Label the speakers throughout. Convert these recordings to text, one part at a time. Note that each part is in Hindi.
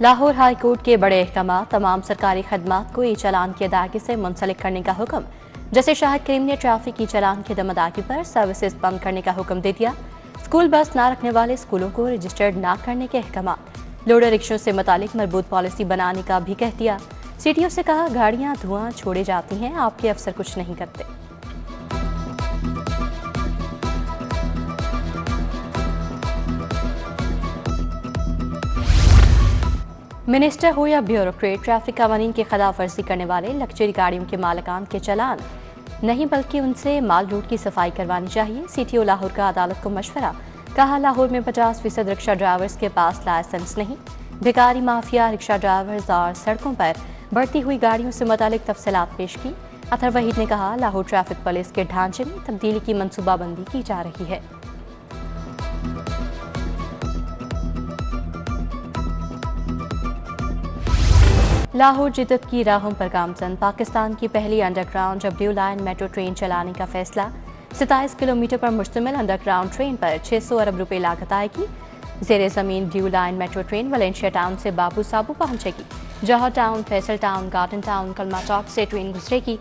Speaker 1: लाहौर हाई कोर्ट के बड़े अहकाम, तमाम सरकारी खदमात को ई चालान की अदायगी से मुंसलिक करने का हुक्म। जैसे शाहिद करीम ने ट्रैफिक ई चालान की दम अदायगी पर सर्विसेज बंद करने का हुक्म दे दिया। स्कूल बस ना रखने वाले स्कूलों को रजिस्टर्ड ना करने के अहकाम। लोडर रिक्शों से मुतालिक मजबूत पॉलिसी बनाने का भी कह दिया। सीटीओ से कहा, गाड़ियां धुआं छोड़े जाती हैं, आपके अफसर कुछ नहीं करते। मिनिस्टर हो या ब्यूरोक्रेट, ट्रैफिक कानून की खिलाफ वर्जी करने वाले लग्जरी गाड़ियों के मालिकान के चालान नहीं बल्कि उनसे माल रोड की सफाई करवानी चाहिए। सीटीओ लाहौर का अदालत को मशवरा। कहा, लाहौर में 50% रिक्शा ड्राइवर्स के पास लाइसेंस नहीं। भिखारी माफिया रिक्शा ड्राइवर्स और सड़कों पर बढ़ती हुई गाड़ियों से मुतालिक तफसीलात पेश की। अतहर वहीद ने कहा, लाहौर ट्रैफिक पुलिस के ढांचे में तब्दीली की मनसूबाबंदी की जा रही है। लाहौर जिद्दत की राहों पर गामजन। पाकिस्तान की पहली underground blue line metro train चलाने का फैसला। 27 किलोमीटर पर मुश्तमिल अंडरग्राउंड ट्रेन पर 600 अरब रुपए लागत आएगी। जेर जमीन blue line metro train Valencia town से बाबू साबू पहुंचेगी। Johar town, Faisal town, garden town, Kalma Chowk से ट्रेन गुजरेगी।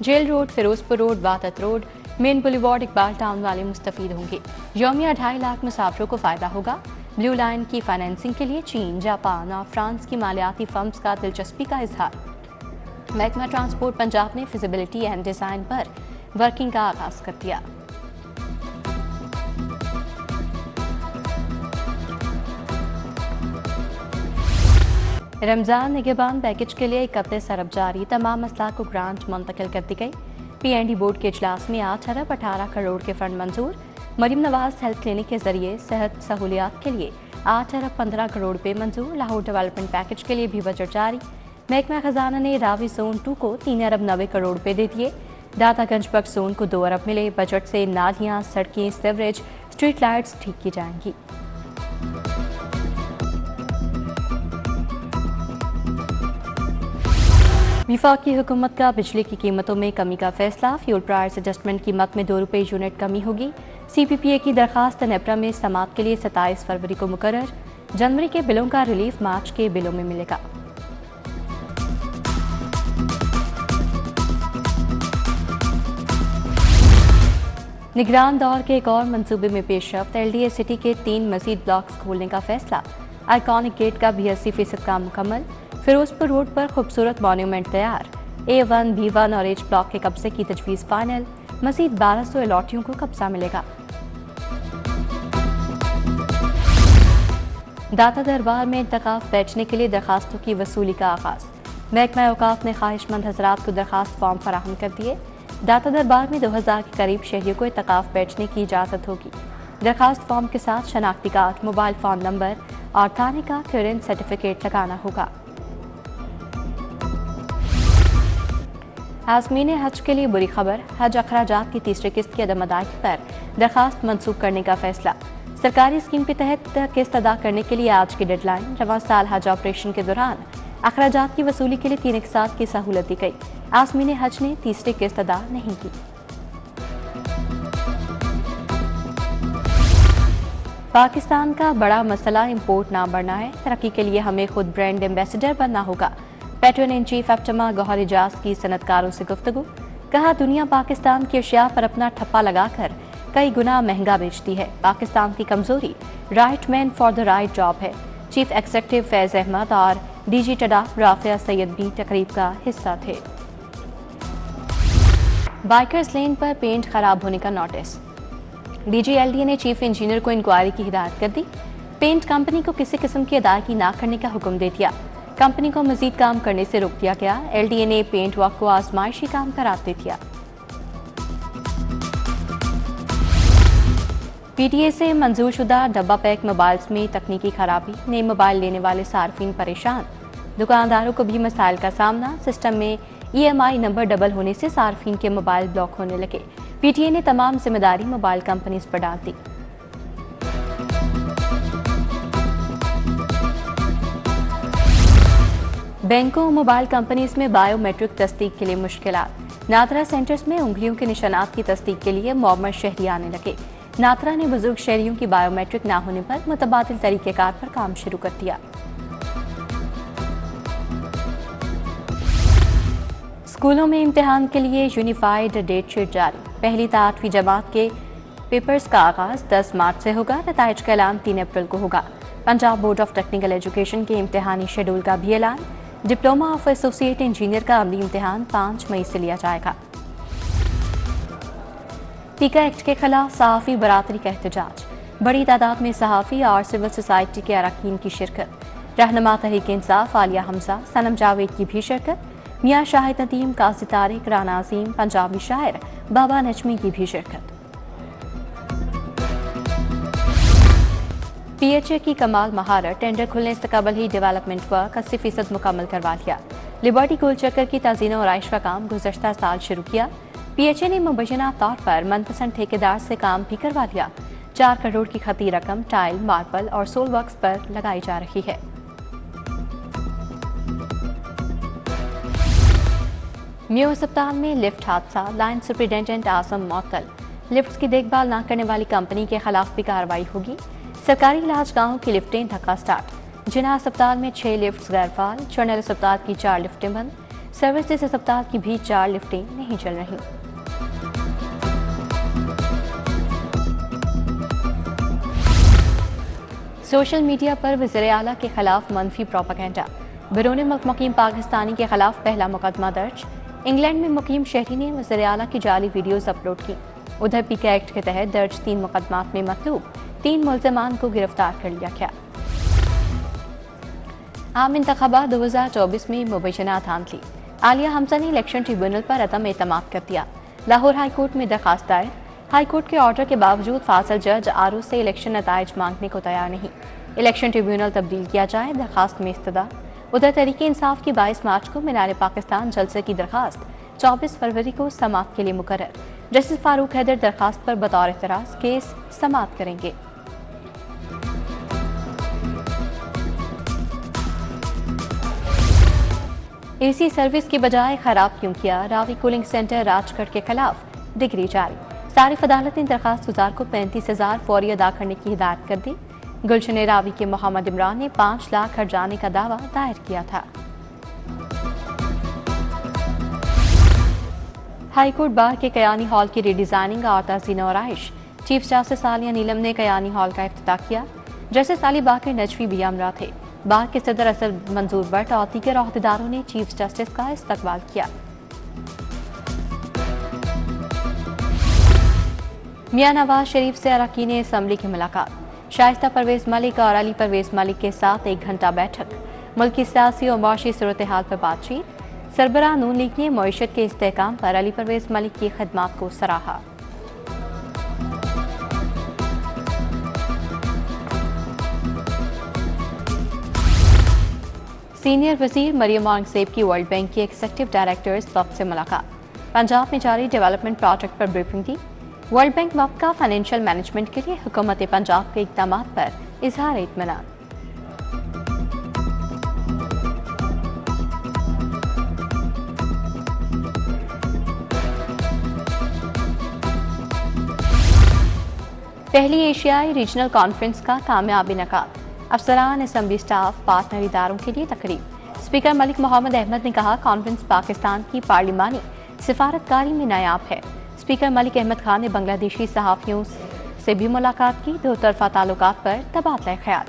Speaker 1: जेल रोड, फिरोजपुर रोड, वादत road, main boulevard, Iqbal town वाले मुस्तफीद होंगे। यौमिया 2.5 लाख मुसाफिरों को फायदा होगा। ब्लू लाइन की फाइनेंसिंग के लिए चीन, जापान और फ्रांस की मालियाती फर्म्स का दिलचस्पी का इजहार। महकमा ट्रांसपोर्ट पंजाब ने फिजिबिलिटी एंड डिजाइन पर वर्किंग का आगाज कर दिया। रमजान निगहबान पैकेज के लिए 31 अरब जारी। तमाम अस्लाक को ग्रांट मुंतकिल कर दी गई। पीएनडी बोर्ड के इजलास में 8 अरब 18 करोड़ के फंड मंजूर। मरीम नवाज हेल्थ क्लिनिक के जरिए सेहत सहूलियात के लिए 8 अरब 15 करोड़ रुपए मंजूर। लाहौर डेवलपमेंट पैकेज के लिए भी बजट जारी। महकमा खजाना ने रावी जोन 2 को 3 अरब 90 करोड़ रुपए दे दिए। दातागंज बख्श जोन को 2 अरब मिले। बजट से नालियां, सड़कें, सीवरेज, स्ट्रीट लाइट्स ठीक की जाएंगी। वफाकी हुकूमत का बिजली की कीमतों में कमी का फैसला। फ्यूल प्राइस एडजस्टमेंट कीमत में 2 रुपये यूनिट कमी होगी। CPPA की दरखास्त नेपरा में समात के लिए 27 फरवरी को मुकर्रर। जनवरी के बिलों का रिलीफ मार्च के बिलों में मिलेगा। निगरान दौर के एक और मंसूबे में पेशरफ्त। LDA सिटी के 3 मजीद ब्लॉक्स खोलने का फैसला। आइकॉनिक गेट का भी 80% काम मुकम्मल। फिरोजपुर रोड पर खूबसूरत मॉन्यूमेंट तैयार। A1, B1 और H ब्लॉक के कब्जे की तजवीज़ फाइनल। मजीद 1200 अलॉटियों को कब्जा मिलेगा। दाता दरबार में इंतखाब बैठने के लिए दरखास्तों की वसूली का आगाज। महकमा औकाफ ने ख्वाहिशमंद हजरात को दरखास्त फॉर्म फराहम कर दिए। दाता दरबार में 2000 के करीब शहरियों को इंतखाब बैठने की इजाज़त होगी। दरखास्त फॉर्म के साथ शनाख्ती कार्ड, मोबाइल फ़ोन नंबर और थाने का क्लियरेंस सर्टिफिकेट लगाना होगा। आज़मीन हज के लिए बुरी खबर। हज अखराजात की तीसरी किस्त की अदम अदायगी पर दरखास्त मंसूख करने का फैसला। सरकारी स्कीम के तहत किस्त अदा करने के लिए आज की डेडलाइन। रवां साल हज ऑपरेशन के दौरान अखराजात की वसूली के लिए 3 इकसात की सहूलत दी गई। आज़मीन हज ने तीसरी किस्त अदा नहीं की। पाकिस्तान का बड़ा मसला इंपोर्ट ना बढ़ना है। तरक्की के लिए हमें खुद ब्रांड एम्बेसडर बनना होगा। Patron in chief APTMA Gohar Ijaz की सनतकारों से गुफ्तगू। कहा, दुनिया पाकिस्तान की अशिया पर अपना ठप्पा लगाकर कई गुना महंगा बेचती है। पाकिस्तान की कमजोरी right man for the right job है। चीफ एग्जीक्यूटिव फैज अहमद और DG टडा राफिया सैयद भी तकरीब का हिस्सा थे। बाइकर्स लेन पर पेंट खराब होने का नोटिस। DG LDA ने चीफ इंजीनियर को इंक्वायरी की हिदायत कर दी। पेंट कंपनी को किसी किस्म की अदायगी ना करने का हुक्म दे दिया। कंपनी को मजीद काम करने से रोक दिया गया। LDA ने पेंट वर्क को आजमाइशी काम कराते दिया। PTA से मंजूर शुदा डब्बा पैक मोबाइल्स में तकनीकी खराबी। नए मोबाइल लेने वाले सार्फिन परेशान। दुकानदारों को भी मसाइल का सामना। सिस्टम में EMI नंबर डबल होने से सार्फिन के मोबाइल ब्लॉक होने लगे। PTA ने तमाम जिम्मेदारी मोबाइल कंपनीज पर डाल दी। बैंकों और मोबाइल कंपनीज में बायोमेट्रिक तस्दीक के लिए मुश्किलात। नात्रा सेंटर्स में उंगलियों के निशानात की तस्दीक के लिए मौमर शहरी आने लगे। नात्रा ने बुजुर्ग शहरियों की बायोमेट्रिक ना होने पर मुतबादिल तरीक़ेकार पर काम शुरू कर दिया। स्कूलों में इम्तिहान के लिए यूनिफाइड डेटशीट जारी। पहली से 8वीं जमात के पेपर्स का आगाज 10 मार्च से होगा। नताइज का ऐलान 3 अप्रैल को होगा। Punjab board of technical education के इम्तिहानी शेड्यूल का भी ऐलान। डिप्लोमा ऑफ एसोसिएट इंजीनियर का अमली इम्तिहान 5 मई से लिया जाएगा। पीका एक्ट के खिलाफ सहाफ़ी बरादरी का एहतजाज। बड़ी तादाद में सहाफ़ी और सिविल सोसाइटी के अरकान की शिरकत। रहनुमा तहरीक इंसाफ आलिया हमजा, सनम जावेद की भी शिरकत। मियाँ शाहिद नदीम, काजी तारिक, राना अजीम, पंजाबी शायर बाबा नजमी की भी शिरकत। PHA की कमाल महारत। टेंडर खुलने से कबल ही डेवलपमेंट वर्क 80% मुकम्मल करवा लिया। लिबर्टी गोल चक्कर की तज़ीन और आइश का काम गुज़श्ता साल शुरू किया। PHA ने मुबैना तौर पर मनपसंद ठेकेदार से काम भी करवा लिया। 4 करोड़ की खती रकम टाइल, मार्बल और सोल वर्क्स पर लगाई जा रही है। म्यू अस्पताल में लिफ्ट हादसा। लाइन सुपरिटेंडेंट आजम मअतल। लिफ्ट की देखभाल न करने वाली कंपनी के खिलाफ भी कार्रवाई होगी। सरकारी इलाज गाहों की लिफ्टें धक्का स्टार्ट। जिना अस्पताल में 6 लिफ्ट गैरफाल। चर्नल अस्पताल की 4 लिफ्टें बंद। सर्विसेज अस्पताल की भी 4 लिफ्टें नहीं चल रही। सोशल मीडिया पर वज़ीर आला के खिलाफ मनफी प्रोपेगेंडा। बैरून मुल्क मुकीम पाकिस्तानी के खिलाफ पहला मुकदमा दर्ज। इंग्लैंड में मुकीम शहरी ने वज़ीर आला की जाली वीडियोज अपलोड की। उधर पीका एक्ट के तहत दर्ज 3 मुकदमात में मतलूब 3 मुल्ज़मान को गिरफ्तार कर लिया गया। आम इंतखाबात 2024 में मुबैना धांधली। आलिया हमजा ने इलेक्शन ट्रिब्यूनल पर अदम एतमाद कर दिया। लाहौर हाई कोर्ट में दरखास्त दायर। हाई कोर्ट के ऑर्डर के बावजूद फासिल जज आरओ से इलेक्शन नताइज मांगने को तैयार नहीं। इलेक्शन ट्रिब्यूनल तब्दील किया जाए, दरखास्त में इस्तदा। उधर तहरीक इंसाफ की 22 मार्च को मीनार पाकिस्तान जलसे की दरखास्त 24 फरवरी को समाअत के लिए मुकर्रर। जस्टिस फारूक हैदर दरखास्त पर बतौर एतराज केस समाअत करेंगे। AC सर्विस की बजाय खराब क्यों किया? रावी कूलिंग सेंटर राजगढ़ के खिलाफ डिग्री जारी। सारिफ अदालत ने दरखास्त गुजार को 35,000 फौरी अदा करने की हिदायत कर दी। गुलशन रावी के मोहम्मद इमरान ने 5 लाख हर जाने का दावा दायर किया था। हाईकोर्ट बार के कयानी हॉल की रीडिजाइनिंग और तज़ीन और आइश। चीफ जस्टिस आलिया नीलम ने कयानी हॉल का इफ्तिताह किया। जस्टिस अली बाकर नजवी भी हमरा थे। बार के सदर असद मंजूर भट्ट और दीगर अहदेदारों ने चीफ जस्टिस का इस्तकबाल किया। मियां नवाज शरीफ से अरकान असम्बली की मुलाकात। शाइस्ता परवेज मलिक और अली परवेज मलिक के साथ 1 घंटा बैठक। मुल्क की सियासी और माशी सूरत हाल पर बातचीत। सरबराह नून लीग ने मईशत के इस्तेहकाम पर अली परवेज मलिक की खिदमात को सराहा। सीनियर वजीर मरियम औरंगजेब की वर्ल्ड बैंक की एग्जीक्यूटिव डायरेक्टर्स वक्त से मुलाकात। पंजाब में जारी डेवलपमेंट प्रोजेक्ट पर ब्रीफिंग दी। वर्ल्ड बैंक वक्त का फाइनेंशियल मैनेजमेंट के लिए हुकूमत पंजाब के इक़दामात पर इजहार इत्मीनान। पहली एशियाई रीजनल कॉन्फ्रेंस का कामयाब इनेकाद। अफसरान, असम्बली स्टाफ, पार्टनर इदारों के लिए तकरीब। स्पीकर मलिक मोहम्मद अहमद ने कहा कॉन्फ्रेंस पाकिस्तान की पार्लिमानी सिफारतकारी में नायाब है। स्पीकर मलिक अहमद खान ने बांग्लादेशी सहाफ़ियों से भी मुलाकात की। 2 तरफा ताल्लुकात पर तबादला ख्याल।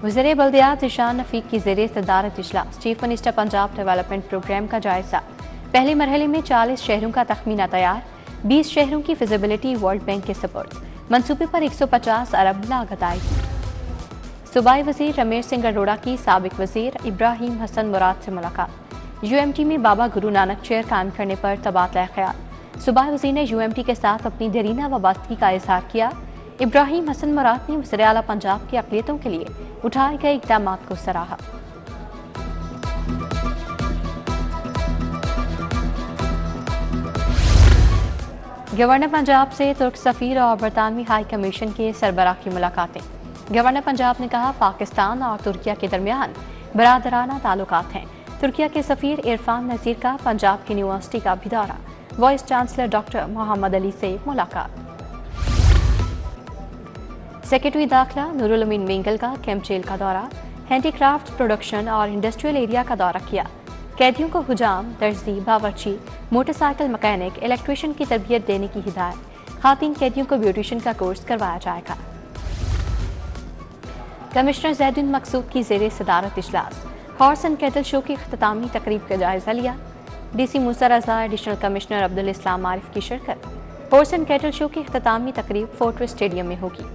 Speaker 1: वज़ीर बल्दियात ज़ीशान नफ़ीक की ज़ेरे सदारत इजलास। Chief minister Punjab development program का जायजा। पहले मरहले में 40 शहरों का तखमीना तैयार। 20 शहरों की फिजिबिलिटी वर्ल्ड बैंक के सपोर्ट। मंसूबे पर 150 अरब लागत आएगी। सूबाई वजीर रमेश सिंह अरोड़ा की साबिक वजीर इब्राहिम हसन मुराद से मुलाकात। UMT में बाबा गुरु नानक चेयर कायम करने पर तबादला ख्याल। सूबाई वजीर ने UMT के साथ अपनी देरीना वाबस्तगी का इजहार किया। इब्राहिम हसन मुराद ने वज़ीर आला पंजाब की अक़लियतों के लिए उठाए गए इक़दामात को सराहा। गवर्नर पंजाब से तुर्क सफ़ीर और बरतानवी हाई कमीशन के सरबराह की मुलाकातें। गवर्नर पंजाब ने कहा पाकिस्तान और तुर्किया के दरमियान बरादराना ताल्लुकात हैं। तुर्किया के सफ़ीर इरफान नज़ीर का पंजाब की यूनिवर्सिटी का भी दौरा। Vice chancellor doctor Mohammad Ali से मुलाकात। सेक्रेटरी दाखिला नूरुल अमीन मेंगल का कैंप जेल का दौरा। हैंडीक्राफ्ट प्रोडक्शन और इंडस्ट्रियल एरिया का दौरा किया। कैदियों को हुजाम, दर्जी, बावर्ची, मोटरसाइकिल मैकेनिक, इलेक्ट्रिशियन की तरबियत देने की हिदायत। खातिन कैदियों को ब्यूटिशियन का कोर्स करवाया जाएगा। कमिश्नर जैदुन मकसूद की ज़ेरे सदारत इजलास हॉर्स एंड कैटल शो की इख्तितामी तकरीब का जायजा लिया। डीसी मूसा रजा, एडिशनल कमिश्नर अब्दुल इस्लाम आरिफ की शिरकत। हॉर्स एंड कैटल शो की इख्तितामी तकरीब फोर्ट्रेस स्टेडियम में होगी।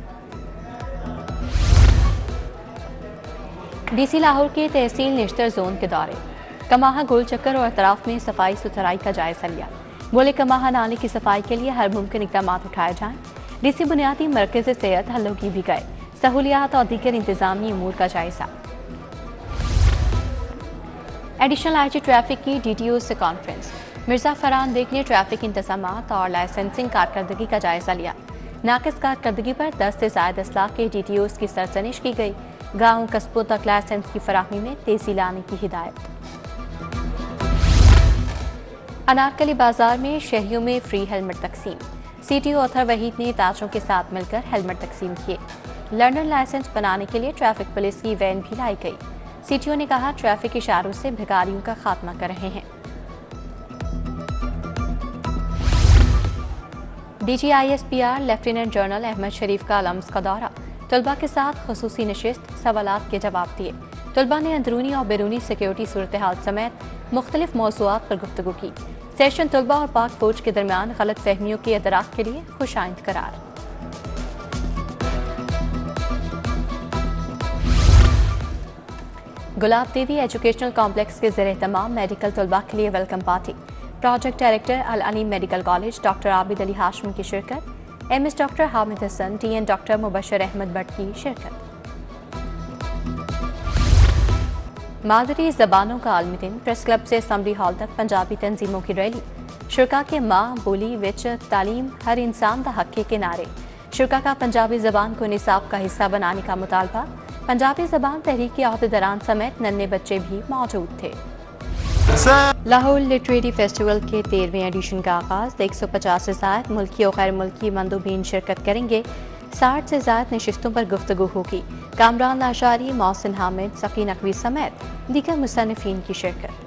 Speaker 1: डीसी लाहौर के तहसील निश्तर जोन के दौरे कमाहा गोल चक्कर और अतराफ में सफाई सुथराई का जायजा लिया। बोले कमाहा नाले की सफाई के लिए हर मुमकिन इकदाम उठाए जाएं। डीसी बुनियादी मरकज सेहत हल्लोगी भी गए। सहूलियात और दीगर इंतजामी अमूर का जायजा। एडिशनल आईजी ट्रैफिक की DTO से कॉन्फ्रेंस। मिर्जा फरहान बेग ने ट्रैफिक इंतजामात और लाइसेंसिंग कारकर्दगी का जायजा लिया। नाकिस कारकर्दगी पर 10 से ज़ायद असलाह के DTOs की सरजनिश की गई। गाँव कस्बों तक लाइसेंस की फराहमी में तेजी लाने की हिदायत। अनारकली बाजार में शहरियों में फ्री हेलमेट तकसीम। CTO अथर वहीद ने ताजों के साथ मिलकर हेलमेट तकसीम किए। लर्नर लाइसेंस बनाने के लिए ट्रैफिक पुलिस की वैन भी लाई गई। CTO ने कहा ट्रैफिक इशारों से भिखारियों का खात्मा कर रहे हैं। DG ISPR lieutenant general Ahmed Sharif का लम्स का दौरा। तलबा के साथ खसूसी नशिस्त, सवालात के जवाब दिए। तलबा ने अंदरूनी और बैरूनी सिक्योरिटी सूरत हाल समेत मुख्तलिफ मौज़ूआत पर गुफ्तगू की। सेशन तलबा और पाक फौज के दरमियान गलत फहमियों के अदराक के लिए खुशाइंद करार। गुलाब दीदी एजुकेशनल कॉम्प्लेक्स के ज़ेरे तमाम मेडिकल तलबा के लिए welcome party. Project director Al Aleem medical college doctor Abid Ali Hashmi की शिरकत। MS doctor Hamid Hassan, TN doctor Mubashar Ahmed Bhatt की शिरकत। मादरी ज़बानों का आलमी दिन। प्रेस क्लब से असम्बली हॉल तक पंजाबी तंजीमों की रैली। शुरा के माँ बोली विच तालीम हर इंसान दा हक के नारे। शुरा का पंजाबी ज़बान को निसाब का हिस्सा बनाने का मुतालबा। पंजाबी ज़बान तहरीक के अहदेदारान समेत नन्हे बच्चे भी मौजूद थे। लाहौर लिटरेरी फेस्टिवल के 13वें एडिशन का आगाज। 150 से ज़ायद मुल्की और गैर मुल्की मंदूबीन शिरकत करेंगे। 60 से ज़ायद नशिस्तों पर गुफ्तगू होगी। कामरान लाशारी, मोहसिन हामिद, सकी नकवी समेत दीगर मुसन्निफीन की शिरकत।